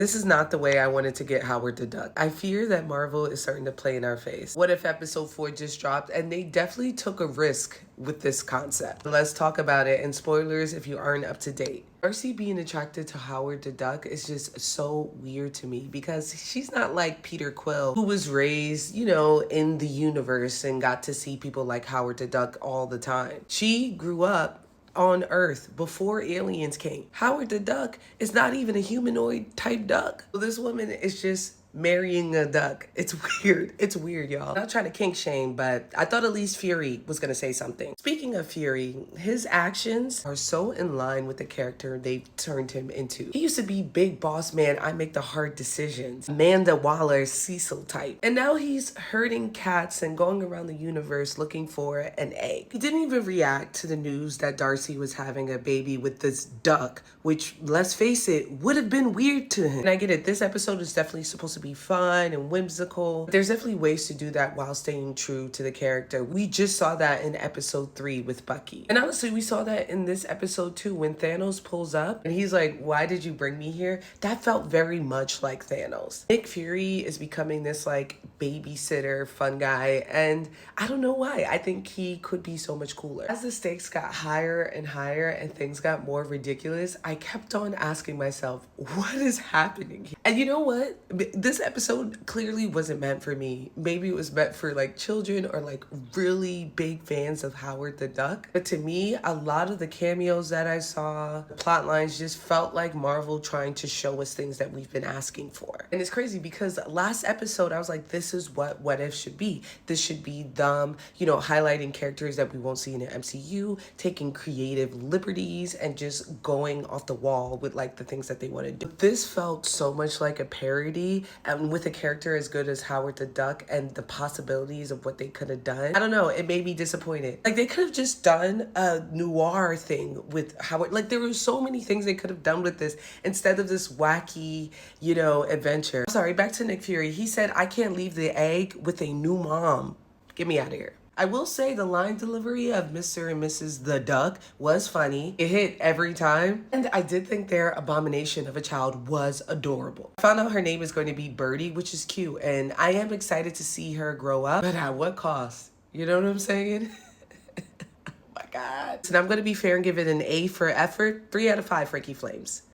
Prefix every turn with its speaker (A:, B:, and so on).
A: This is not the way I wanted to get Howard the Duck. I fear that Marvel is starting to play in our face. What if episode 4 just dropped and they definitely took a risk with this concept? Let's talk about it, and spoilers if you aren't up to date. Darcy being attracted to Howard the Duck is just so weird to me because she's not like Peter Quill, who was raised, in the universe and got to see people like Howard the Duck all the time. She grew up on Earth before aliens came. Howard the Duck is not even a humanoid type duck. So this woman is just marrying a duck. It's weird. It's weird, y'all. I'm not trying to kink shame, but I thought at least Fury was gonna say something. Speaking of Fury, his actions are so in line with the character they've turned him into. He used to be big boss man, I make the hard decisions, Amanda Waller, Cecil type. And now he's herding cats and going around the universe looking for an egg. He didn't even react to the news that Darcy was having a baby with this duck, which, let's face it, would have been weird to him. And I get it, this episode is definitely supposed to be fun and whimsical. There's definitely ways to do that while staying true to the character. We just saw that in episode 3 with Bucky. And honestly, we saw that in this episode too, when Thanos pulls up and he's like, why did you bring me here? That felt very much like Thanos. Nick Fury is becoming this like babysitter fun guy, and I don't know why. I think he could be so much cooler. As the stakes got higher and higher and things got more ridiculous, I kept on asking myself, what is happening here? And you know what? This episode clearly wasn't meant for me. Maybe it was meant for like children or like really big fans of Howard the Duck. But to me, a lot of the cameos that I saw, the plot lines just felt like Marvel trying to show us things that we've been asking for. And it's crazy because last episode, I was like, this is what if should be. This should be them, highlighting characters that we won't see in the MCU, taking creative liberties and just going off the wall with like the things that they want to do. This felt so much like a parody, and with a character as good as Howard the Duck and the possibilities of what they could have done. I don't know, it made me disappointed. Like they could have just done a noir thing with Howard. Like there were so many things they could have done with this instead of this wacky, adventure. Sorry, back to Nick Fury. He said, I can't leave the egg with a new mom. Get me out of here. I will say the line delivery of Mr. and Mrs. the Duck was funny. It hit every time. And I did think their abomination of a child was adorable. I found out her name is going to be Birdie, which is cute. And I am excited to see her grow up. But at what cost? You know what I'm saying? Oh my God. So I'm going to be fair and give it an A for effort. 3 out of 5 Frankie Flames.